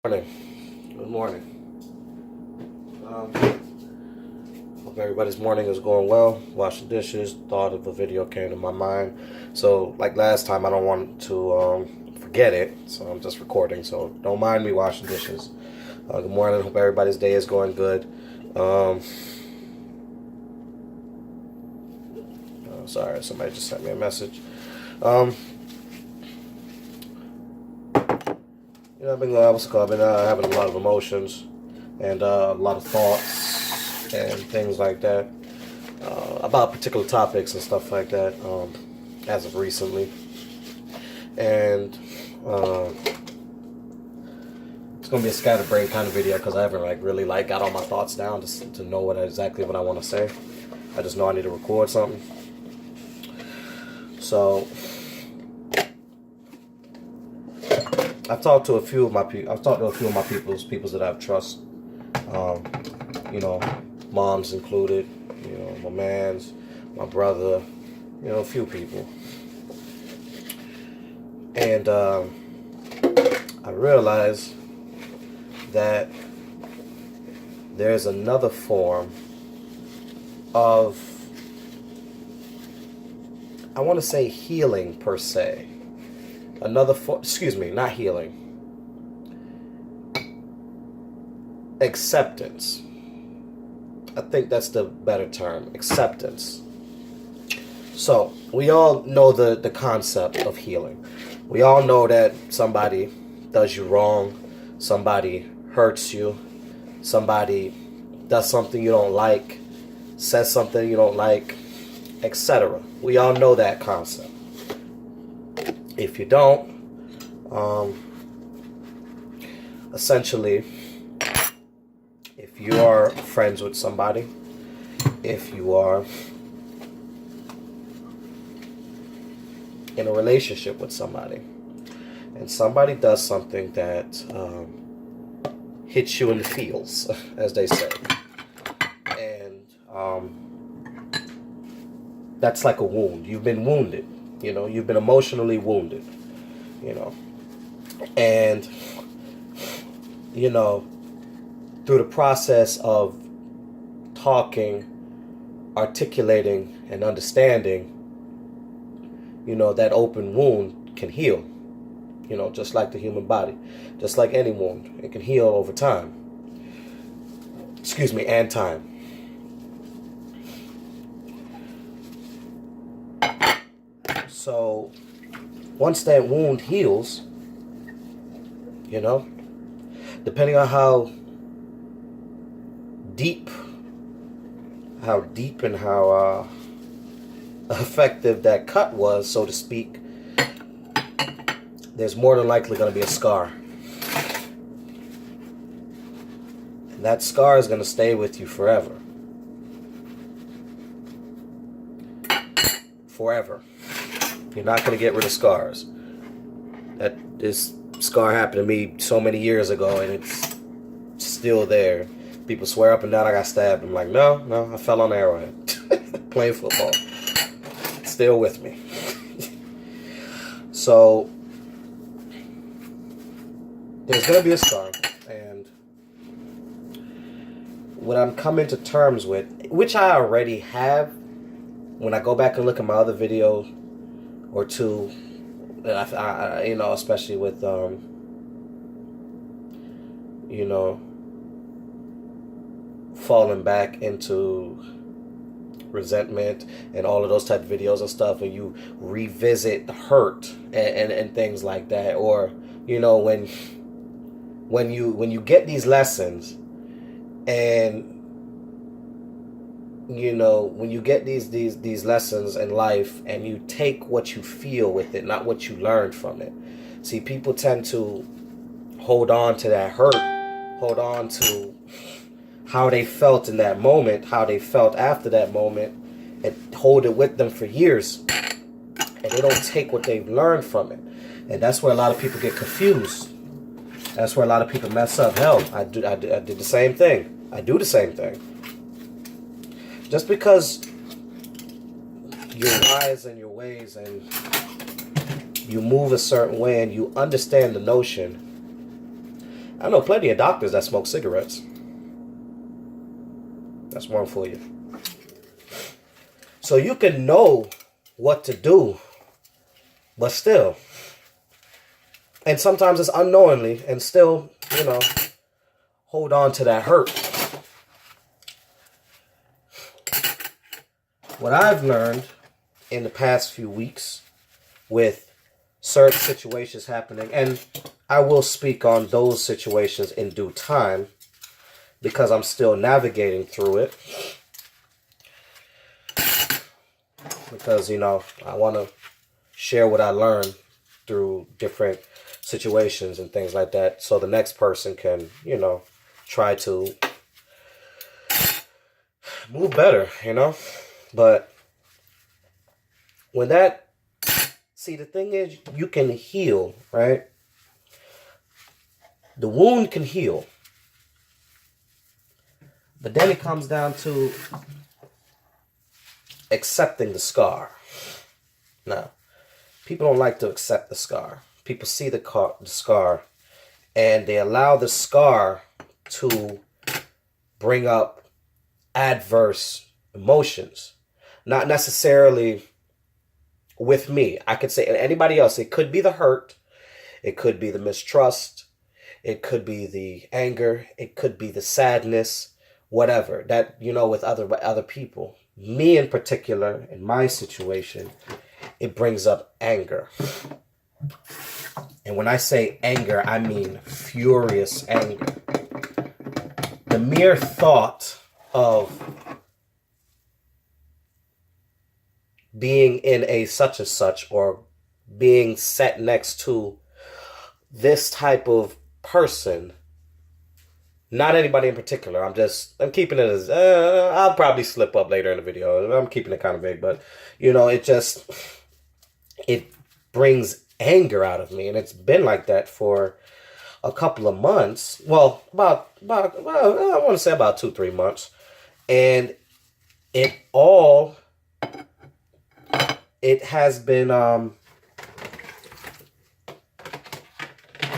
Morning. Good morning. Hope everybody's morning is going well. Washing dishes. Thought of a video came to my mind. So, like last time, I don't want to forget it. So I'm just recording. So don't mind me washing dishes. Good morning. Hope everybody's day is going good. Sorry, somebody just sent me a message. I've been having a lot of emotions and a lot of thoughts and things like that about particular topics and stuff like that as of recently. And it's gonna be a scatterbrain kind of video because I haven't really got all my thoughts down to know exactly what I want to say. I just know I need to record something. So I've talked to a few of my people. People that I trust. Moms included. My man's, my brother. A few people. And I realized that there's another form of, I want to say, healing per se. Not healing. Acceptance. I think that's the better term. Acceptance. So, we all know the concept of healing. We all know that somebody does you wrong, somebody hurts you, somebody does something you don't like, says something you don't like, etc. We all know that concept. If you don't, essentially, if you are friends with somebody, if you are in a relationship with somebody, and somebody does something that hits you in the feels, as they say, and that's like a wound. You've been wounded. You've been emotionally wounded, and, through the process of talking, articulating, and understanding, that open wound can heal, just like the human body, just like any wound. It can heal over time. And time. So, once that wound heals, depending on how deep and how effective that cut was, so to speak, there's more than likely going to be a scar. And that scar is going to stay with you forever. Forever. You're not going to get rid of scars. This scar happened to me so many years ago, and it's still there. People swear up and down I got stabbed. I'm like, no, I fell on an arrowhead. Playing football. It's still with me. So, there's going to be a scar. And what I'm coming to terms with, which I already have, when I go back and look at my other video or two, that I especially with falling back into resentment and all of those type of videos and stuff, and you revisit hurt and things like that, or when you get these lessons, and when you get these lessons in life, and you take what you feel with it, not what you learned from it. See, people tend to hold on to that hurt, hold on to how they felt in that moment, how they felt after that moment, and hold it with them for years. And they don't take what they've learned from it. And that's where a lot of people get confused. That's where a lot of people mess up. Hell, I did the same thing. I do the same thing. Just because you're wise in your ways and you move a certain way and you understand the notion I know plenty of doctors that smoke cigarettes. That's one for you. So you can know what to do, but still. And sometimes it's unknowingly, and still, hold on to that hurt. What I've learned in the past few weeks with certain situations happening, and I will speak on those situations in due time because I'm still navigating through it. Because, I want to share what I learned through different situations and things like that, so the next person can, try to move better, But when the thing is, you can heal, right? The wound can heal. But then it comes down to accepting the scar. Now, people don't like to accept the scar. People see the scar, and they allow the scar to bring up adverse emotions. Not necessarily with me. I could say anybody else. It could be the hurt. It could be the mistrust. It could be the anger. It could be the sadness. Whatever. That, with other people. Me in particular, in my situation, it brings up anger. And when I say anger, I mean furious anger. The mere thought of being in a such and such, or being sat next to this type of person, not anybody in particular, I'm keeping it as, I'll probably slip up later in the video. I'm keeping it kind of vague, but, it brings anger out of me. And it's been like that for a couple of months. Well, I want to say about 2-3 months. And it has been,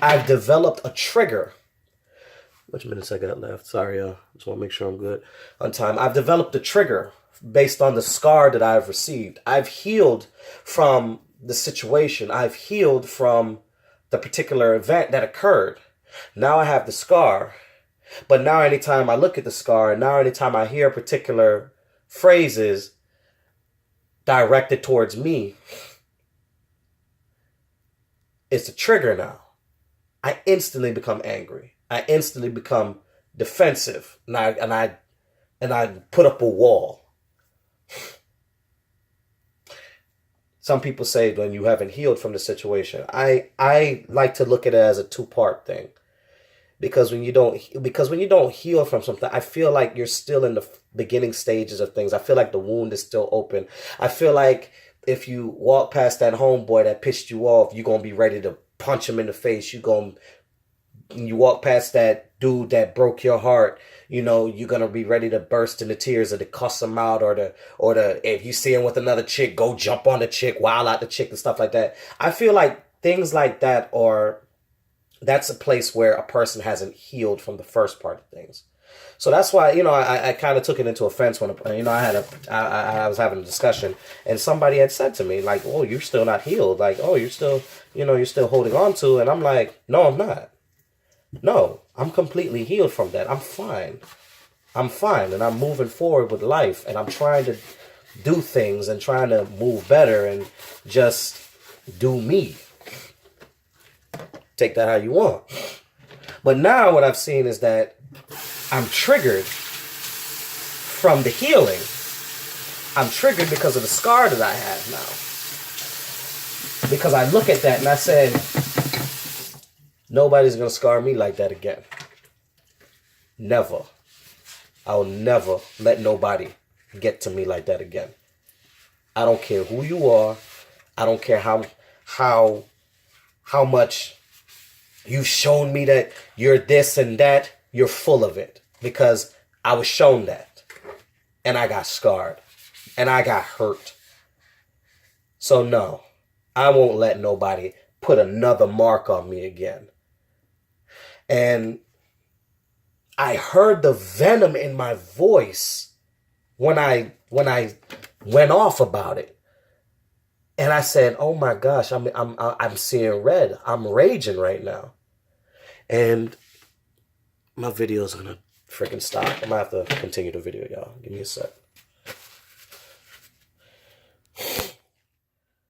I've developed a trigger. Which minutes I got left? Sorry, just want to make sure I'm good on time. I've developed a trigger based on the scar that I've received. I've healed from the situation. I've healed from the particular event that occurred. Now I have the scar. But now anytime I look at the scar, and now anytime I hear particular phrases directed towards me, it's a trigger now. I instantly become angry. I instantly become defensive, and I put up a wall. Some people say when you haven't healed from the situation. I like to look at it as a two-part thing. Because when you don't heal from something, I feel like you're still in the beginning stages of things. I feel like the wound is still open. I feel like if you walk past that homeboy that pissed you off, you're going to be ready to punch him in the face. You walk past that dude that broke your heart, you're going to be ready to burst into tears, or to cuss him out, or if you see him with another chick, go jump on the chick, wild out the chick and stuff like that. I feel like things like that that's a place where a person hasn't healed from the first part of things. So that's why, I kind of took it into offense when, I was having a discussion, and somebody had said to me, like, oh, you're still not healed. Like, oh, you're still holding on to. And I'm like, no, I'm not. No, I'm completely healed from that. I'm fine. And I'm moving forward with life, and I'm trying to do things and trying to move better and just do me. Take that how you want. But now what I've seen is that I'm triggered from the healing. I'm triggered because of the scar that I have now. Because I look at that and I said, nobody's going to scar me like that again. Never. I'll never let nobody get to me like that again. I don't care who you are. I don't care how much you've shown me that you're this and that. You're full of it. Because I was shown that. And I got scarred. And I got hurt. So no, I won't let nobody put another mark on me again. And I heard the venom in my voice when I went off about it. And I said, "Oh my gosh, I'm seeing red. I'm raging right now." And my video's gonna freaking stop. I'm gonna have to continue the video, y'all. Give me a sec.